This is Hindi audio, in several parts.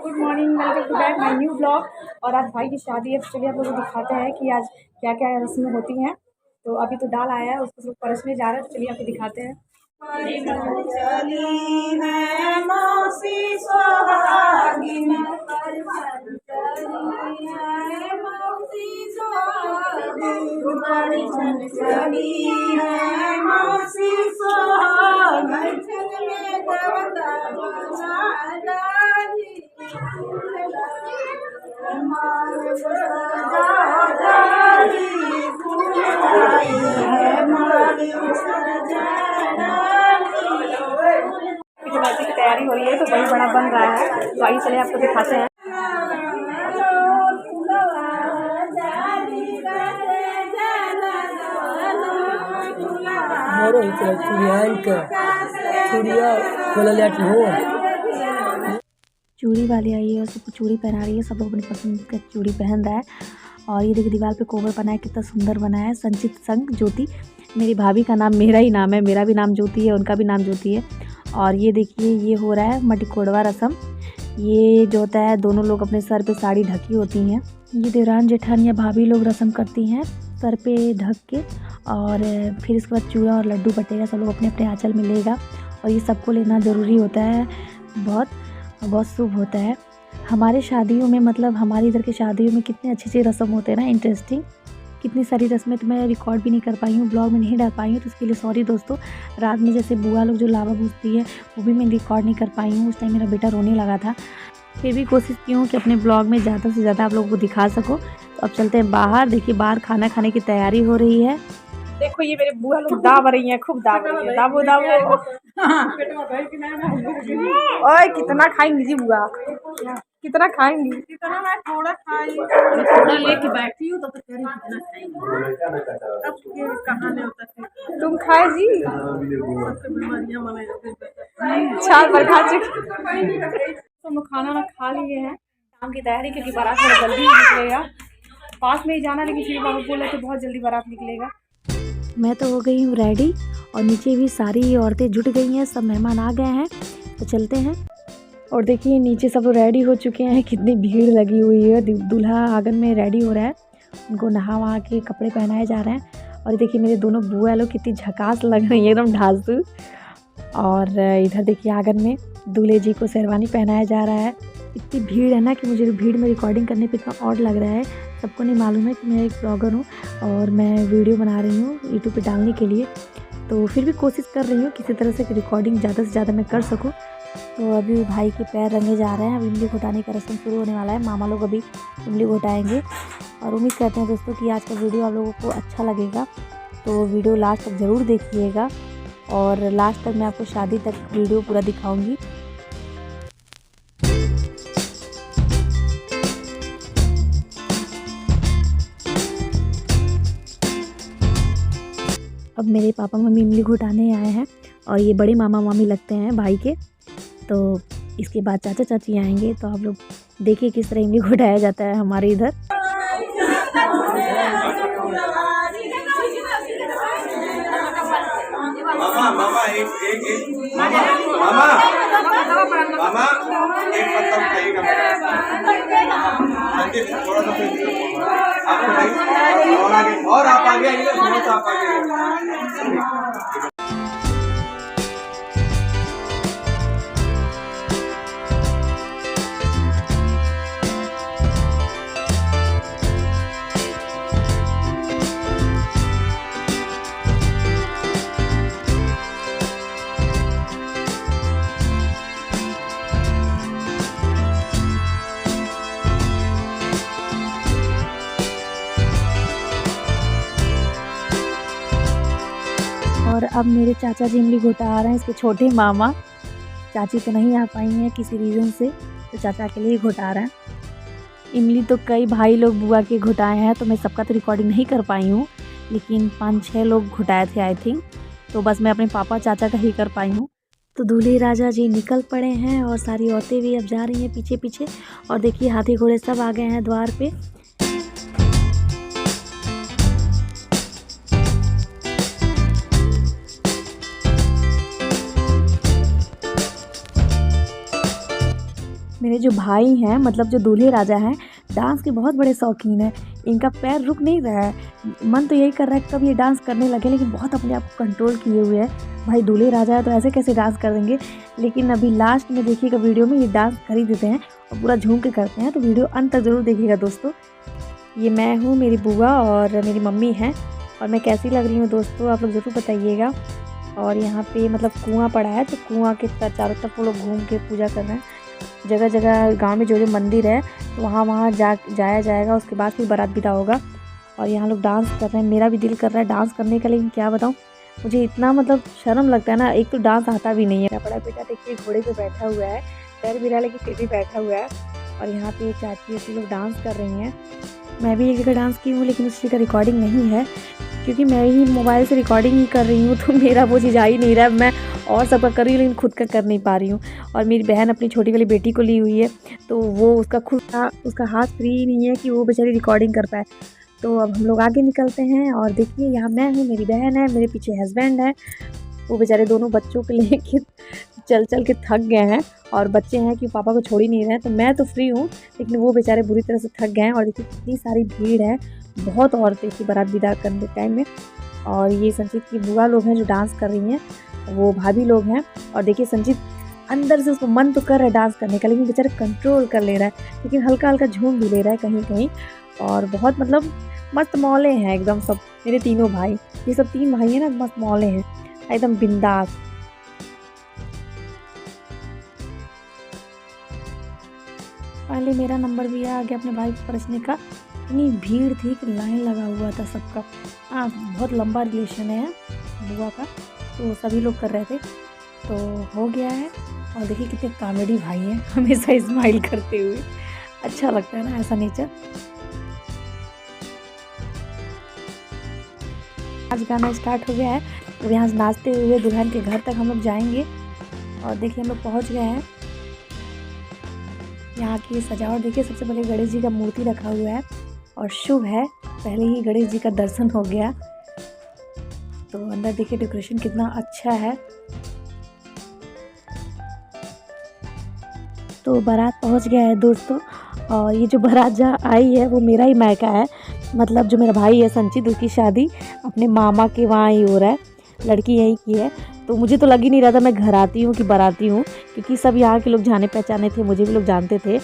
Good morning, welcome to back my new blog. और आज भाई की शादी है, तो चलिए आप लोगों को दिखाते हैं कि आज क्या क्या रस्में होती हैं। तो अभी तो दाल आया है, उसको सब परसने जा रहे हैं, तो चलिए आपको दिखाते हैं। की तैयारी हो रही है, तो वही बड़ा बन रहा है, तो आइए चलिए आपको दिखाते हैं। चूड़ी वाली आई है और सबको चूड़ी पहना रही है। सब लोग अपनी पसंद का चूड़ी पहन रहा है। और ये देखिए दीवार पे कोवर बनाया, कितना सुंदर बनाया है। संचित संग ज्योति, मेरी भाभी का नाम मेरा ही नाम है, मेरा भी नाम ज्योति है, उनका भी नाम ज्योति है। और ये देखिए ये हो रहा है मटिकोड़वा रस्म। ये जो होता है, दोनों लोग अपने सर पे साड़ी ढकी होती हैं। ये देवरान जेठान या भाभी लोग रस्म करती हैं सर पे ढक के। और फिर इसके बाद चूड़ा और लड्डू बटेगा, सब लोग अपने अपने आंचल में लेगा। और ये सबको लेना ज़रूरी होता है, बहुत शुभ होता है। हमारे शादियों में, मतलब हमारे इधर के शादियों में कितने अच्छे रस्म होते हैं ना, इंटरेस्टिंग। कितनी सारी रस्में तो मैं रिकॉर्ड भी नहीं कर पाई हूँ, ब्लॉग में नहीं डाल पाई हूँ, तो उसके लिए सॉरी दोस्तों। रात में जैसे बुआ लोग जो लावा पूछती है, वो भी मैं रिकॉर्ड नहीं कर पाई हूँ। उस टाइम मेरा बेटा रोने लगा था। फिर भी कोशिश की हूँ कि अपने ब्लॉग में ज़्यादा से ज़्यादा आप लोगों को दिखा सकूँ। तो अब चलते हैं बाहर। देखिए बाहर खाना खाने की तैयारी हो रही है। देखो ये मेरे बुआ लोग दाब रही हैं, खूब दाब रही है। दाबो दाबो। ओए कितना खाएंगी जी बुआ, कितना खाएंगी? कितना मैं थोड़ा खाई, मैं थोड़ा लेके बैठी हूँ, तो कह रही कितना खाएंगी। अब ये कहाँ ले होता है, तुम खाए जी। चार बार खा चुकी। तो हम खाना ना खा लिए हैं, शाम की तैयारी, क्योंकि बारात थोड़ा जल्दी निकलेगा। पास में ही जाना, लेकिन फिर बाबू बोले तो बहुत जल्दी बारात निकलेगा। मैं तो हो गई हूँ रेडी, और नीचे भी सारी औरतें जुट गई हैं, सब मेहमान आ गए हैं, तो चलते हैं। और देखिए नीचे सब रेडी हो चुके हैं, कितनी भीड़ लगी हुई है। दूल्हा आंगन में रेडी हो रहा है, उनको नहा वहा के कपड़े पहनाए जा रहे हैं। और देखिए मेरे दोनों बुआ लोग कितनी झकास लग रही है, एकदम ढांसू। और इधर देखिए आंगन में दूल्हे जी को शेरवानी पहनाया जा रहा है। इतनी भीड़ है ना कि मुझे भीड़ में रिकॉर्डिंग करने पे इतना ऑड लग रहा है। सबको नहीं मालूम है कि मैं एक ब्लॉगर हूँ और मैं वीडियो बना रही हूँ यूट्यूब पे डालने के लिए। तो फिर भी कोशिश कर रही हूँ किसी तरह से रिकॉर्डिंग ज़्यादा से ज़्यादा मैं कर सकूँ। तो अभी भाई के पैर रंगे जा रहे हैं, अब इमली घोटाने का रस्म शुरू होने वाला है। मामा लोग अभी इमली घोटाएंगे। और उम्मीद करते हैं दोस्तों कि आज का वीडियो आप लोगों को अच्छा लगेगा, तो वीडियो लास्ट तक ज़रूर देखिएगा। और लास्ट तक मैं आपको शादी तक वीडियो पूरा दिखाऊंगी। अब मेरे पापा मम्मी इमली घोटाने आए हैं, और ये बड़े मामा मामी लगते हैं भाई के। तो इसके बाद चाचा चाची आएंगे, तो आप लोग देखिए किस तरह इमली घोटाया जाता है हमारे इधर। मामा मामा एक मामा मामा मामा एक पत्ता उठाइएगा, थोड़ा सा आपको और आगे, और आप आगे आइए, थोड़ा सा आप आगे। और अब मेरे चाचा जी इमली घोटा आ रहे हैं, इसके छोटे मामा। चाची तो नहीं आ पाई हैं किसी रीज़न से, तो चाचा के लिए घोटा रहे हैं इमली। तो कई भाई लोग बुआ के घोटाए हैं, तो मैं सबका तो रिकॉर्डिंग नहीं कर पाई हूँ, लेकिन 5-6 लोग घोटाए थे आई थिंक। तो बस मैं अपने पापा चाचा का ही कर पाई हूँ। तो दूल्हे राजा जी निकल पड़े हैं, और सारी औरतें भी अब जा रही हैं पीछे पीछे। और देखिए हाथी घोड़े सब आ गए हैं द्वार पे। मेरे जो भाई हैं, मतलब जो दूल्हे राजा हैं, डांस के बहुत बड़े शौकीन हैं। इनका पैर रुक नहीं रहा है, मन तो यही कर रहा है कब ये डांस करने लगे, लेकिन बहुत अपने आप को कंट्रोल किए हुए हैं। भाई दूल्हे राजा है तो ऐसे कैसे डांस कर देंगे। लेकिन अभी लास्ट में देखिएगा वीडियो में ये डांस कर ही देते हैं और पूरा झूम के करते हैं, तो वीडियो अंत तक ज़रूर देखिएगा दोस्तों। ये मैं हूँ, मेरी बुआ और मेरी मम्मी हैं, और मैं कैसी लग रही हूँ दोस्तों आप लोग ज़रूर बताइएगा। और यहाँ पे मतलब कुआं पड़ा है, तो कुआं के चारों तरफ वो लोग घूम के पूजा कर रहे हैं। जगह जगह गांव में जो जो मंदिर है तो वहाँ जाया जाएगा, उसके बाद फिर बारात विदा होगा। और यहाँ लोग डांस कर रहे हैं, मेरा भी दिल कर रहा है डांस करने का, लेकिन क्या बताऊँ मुझे इतना मतलब शर्म लगता है ना, एक तो डांस आता भी नहीं है। बड़ा बेटा देखिए घोड़े पे बैठा हुआ है, डर भी रहा है लेकिन फिर भी बैठा हुआ है। और यहाँ पे चाची ऐसी लोग डांस कर रही हैं। मैं भी एक जगह डांस की हूँ, लेकिन उस चीज़ का रिकॉर्डिंग नहीं है, क्योंकि मैं ही मोबाइल से रिकॉर्डिंग ही कर रही हूँ, तो मेरा वो चीज़ आ ही नहीं रहा है। मैं और सबका कर रही हूँ लेकिन खुद का कर नहीं पा रही हूँ। और मेरी बहन अपनी छोटी वाली बेटी को ली हुई है, तो वो उसका हाथ फ्री नहीं है कि वो बेचारी रिकॉर्डिंग कर पाए। तो अब हम लोग आगे निकलते हैं, और देखिए यहाँ मैं हूँ, मेरी बहन है, मेरे पीछे हस्बैंड है। वो बेचारे दोनों बच्चों को लेके चल चल के थक गए हैं, और बच्चे हैं कि पापा को छोड़ ही नहीं रहे हैं। तो मैं तो फ्री हूँ, लेकिन वो बेचारे बुरी तरह से थक गए हैं। और देखिए कितनी सारी भीड़ है, बहुत औरतें थी बारात विदा करने टाइम में। और ये संचित की बुआ लोग हैं जो डांस कर रही हैं, वो भाभी लोग हैं। और देखिए संचित अंदर से उसको मन तो कर रहा है डांस करने का, लेकिन बेचारा कंट्रोल कर ले रहा है, लेकिन हल्का हल्का झूम भी ले रहा है कहीं कहीं। और बहुत मतलब मस्त मौले हैं एकदम सब, मेरे तीनों भाई, ये सब 3 भाई हैं ना, मस्त मौले हैं एकदम बिंदास। पहले मेरा नंबर भी आ गया अपने भाई को परसने का। इतनी भीड़ थी कि लाइन लगा हुआ था सबका। बहुत लंबा रिलेशन है बुआ का, तो सभी लोग कर रहे थे, तो हो गया है। और देखिए कितने कॉमेडी भाई हैं, हमेशा स्माइल करते हुए, अच्छा लगता है ना ऐसा नेचर। आज गाना स्टार्ट हो गया है, तो यहाँ से नाचते हुए दुल्हन के घर तक हम लोग जाएंगे। और देखिए हम लोग पहुँच गए हैं। यहाँ की सजावट देखिए, सबसे पहले गणेश जी का मूर्ति रखा हुआ है, और शुभ है, पहले ही गणेश जी का दर्शन हो गया। तो अंदर देखिए डेकोरेशन कितना अच्छा है। तो बारात पहुंच गया है दोस्तों, और ये जो बारात जहाँ आई है वो मेरा ही मायका है, मतलब जो मेरा भाई है संचित, उसकी शादी अपने मामा के वहाँ ही हो रहा है, लड़की यहीं की है। तो मुझे तो लग ही नहीं रहा था मैं घर आती हूँ कि बाराती हूँ, क्योंकि सब यहाँ के लोग जाने पहचाने थे, मुझे भी लोग जानते थे।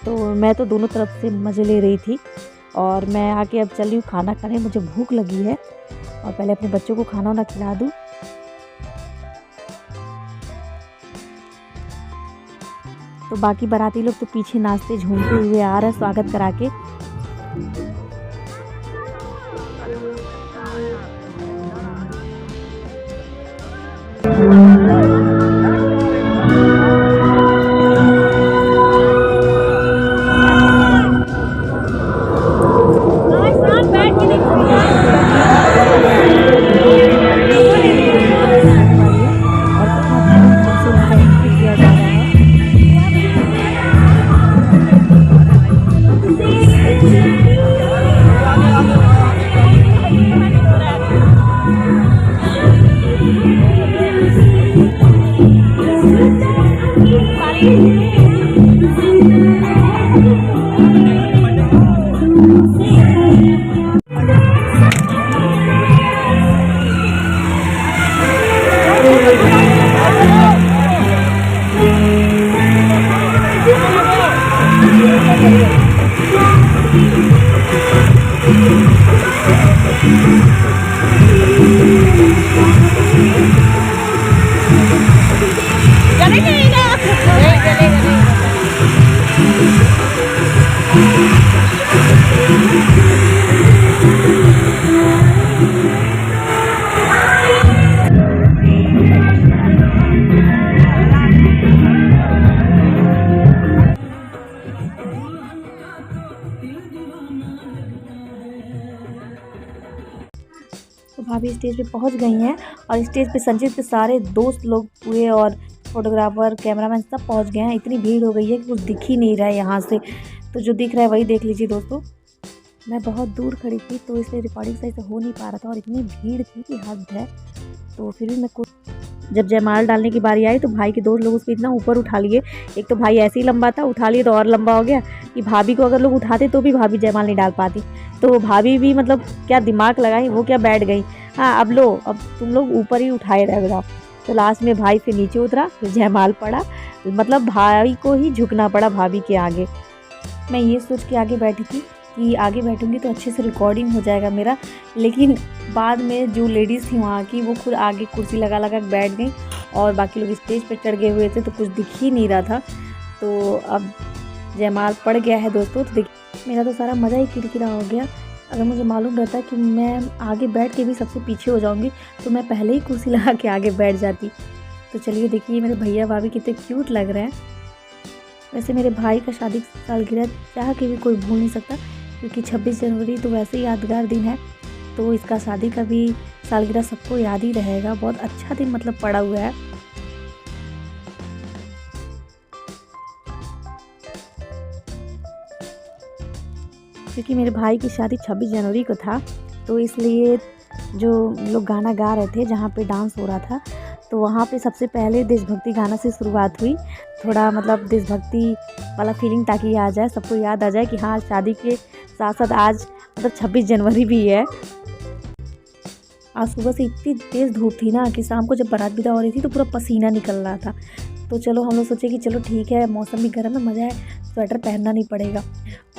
तो मैं तो दोनों तरफ से मज़े ले रही थी। और मैं आके अब चल रही हूँ खाना खाने, मुझे भूख लगी है, और पहले अपने बच्चों को खाना वाना खिला दूँ। तो बाकी बाराती लोग तो पीछे नाचते झूमते हुए आ रहे हैं स्वागत करा के। तो भाभी स्टेज पे पहुंच गई हैं, और स्टेज पे संचित के सारे दोस्त लोग पूरे, और फोटोग्राफर कैमरामैन सब पहुंच गए हैं। इतनी भीड़ हो गई है कि कुछ दिख ही नहीं रहा है यहाँ से, तो जो दिख रहा है वही देख लीजिए दोस्तों। मैं बहुत दूर खड़ी थी तो इसलिए रिकॉर्डिंग सही से हो नहीं पा रहा था, और इतनी भीड़ थी कि हद है। तो फिर भी मैं जब जयमाल डालने की बारी आई तो भाई के दोस्त लोग उसको इतना ऊपर उठा लिए। एक तो भाई ऐसे ही लंबा था, उठा लिए तो और लंबा हो गया कि भाभी को अगर लोग उठाते तो भी भाभी जयमाल नहीं डाल पाती। तो भाभी भी मतलब क्या दिमाग लगाई, वो क्या बैठ गई, हाँ अब लो, अब तुम लोग ऊपर ही उठाए रह जाओ। तो लास्ट में भाई फिर नीचे उतरा, फिर जयमाल पड़ा, मतलब भाई को ही झुकना पड़ा भाभी के आगे। मैं ये सोच के आगे बैठी थी कि आगे बैठूंगी तो अच्छे से रिकॉर्डिंग हो जाएगा मेरा, लेकिन बाद में जो लेडीज़ थी वहाँ की वो खुद आगे कुर्सी लगा लगा के बैठ गई और बाकी लोग स्टेज पे चढ़ गए हुए थे तो कुछ दिख ही नहीं रहा था। तो अब जयमाल पड़ गया है दोस्तों, तो देखिए मेरा तो सारा मज़ा ही किरकिरा हो गया। अगर मुझे मालूम रहता कि मैं आगे बैठ के भी सबसे पीछे हो जाऊँगी तो मैं पहले ही कुर्सी लगा के आगे बैठ जाती। तो चलिए देखिए मेरे भैया भाभी कितने क्यूट लग रहे हैं। वैसे मेरे भाई का शादी सालगिरह चाह के भी कोई भूल नहीं सकता, क्योंकि 26 जनवरी तो वैसे ही यादगार दिन है, तो इसका शादी का भी सालगिरह सबको याद ही रहेगा। बहुत अच्छा दिन मतलब पड़ा हुआ है। क्योंकि मेरे भाई की शादी 26 जनवरी को था, तो इसलिए जो लोग गाना गा रहे थे जहाँ पे डांस हो रहा था, तो वहाँ पे सबसे पहले देशभक्ति गाना से शुरुआत हुई। थोड़ा मतलब देशभक्ति वाला फीलिंग ताकि आ जाए, सबको याद आ जाए कि हाँ शादी के साथ साथ आज मतलब 26 जनवरी भी है। आज सुबह से इतनी तेज़ धूप थी ना कि शाम को जब बारात विदा हो रही थी तो पूरा पसीना निकल रहा था। तो चलो हम लोग सोचे कि चलो ठीक है, मौसम भी गर्म है, मज़ा है, स्वेटर पहनना नहीं पड़ेगा।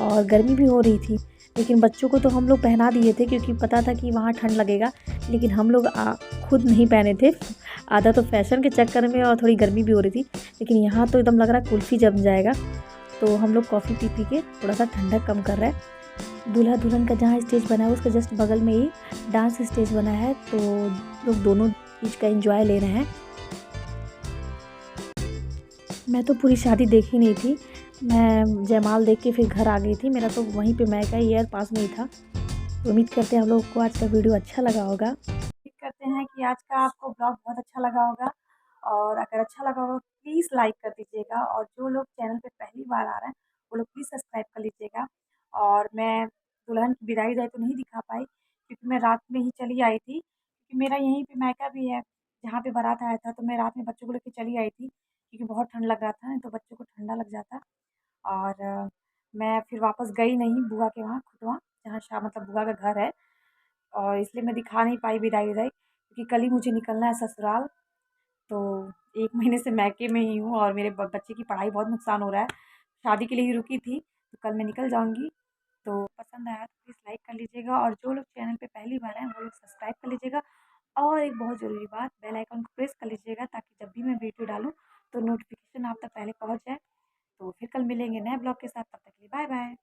और गर्मी भी हो रही थी, लेकिन बच्चों को तो हम लोग पहना दिए थे क्योंकि पता था कि वहाँ ठंड लगेगा, लेकिन हम लोग खुद नहीं पहने थे। आधा तो फैशन के चक्कर में और थोड़ी गर्मी भी हो रही थी, लेकिन यहाँ तो एकदम लग रहा कुल्फ़ी जम जाएगा। तो हम लोग कॉफ़ी पी पी के थोड़ा सा ठंडक कम कर रहे हैं। दूल्हा दुल्हन का जहाँ स्टेज बना है उसके जस्ट बगल में ही डांस स्टेज बना है, तो लोग दोनों चीज़ का एंजॉय ले रहे हैं। मैं तो पूरी शादी देखी नहीं थी, मैं जयमाल देख के फिर घर आ गई थी। मेरा तो वहीं पे मैका ही एयर पास में ही था। तो उम्मीद करते हैं हम लोग को आज का वीडियो अच्छा लगा होगा। उम्मीद करते हैं कि आज का आपको ब्लॉग बहुत अच्छा लगा होगा, और अगर अच्छा लगा होगा प्लीज़ लाइक कर दीजिएगा, और जो लोग चैनल पे पहली बार आ रहे हैं वो लोग प्लीज़ सब्सक्राइब कर लीजिएगा। और मैं दुल्हन की विदाई तो नहीं दिखा पाई क्योंकि मैं रात में ही चली आई थी, क्योंकि मेरा यहीं पे मायका भी है जहाँ पे बारात आया था। तो मैं रात में बच्चों को लेकर चली आई थी क्योंकि बहुत ठंड लग रहा था, नहीं तो बच्चों को ठंडा लग जाता। और मैं फिर वापस गई नहीं बुआ के वहाँ, खुटवा जहाँ शाह मतलब बुआ का घर है, और इसलिए मैं दिखा नहीं पाई विदाई क्योंकि कल ही मुझे निकलना है ससुराल। तो 1 महीने से मैके में ही हूँ और मेरे बच्चे की पढ़ाई बहुत नुकसान हो रहा है। शादी के लिए ही रुकी थी, तो कल मैं निकल जाऊँगी। तो पसंद आया तो प्लीज़ लाइक कर लीजिएगा, और जो लोग चैनल पे पहली बार आए वो लोग सब्सक्राइब कर लीजिएगा। और एक बहुत ज़रूरी बात, बेल आइकन को प्रेस कर लीजिएगा ताकि जब भी मैं वीडियो डालूँ तो नोटिफिकेशन आप तक पहले पहुँच जाए। तो फिर कल मिलेंगे नए ब्लॉग के साथ, तब तक के लिए बाय बाय।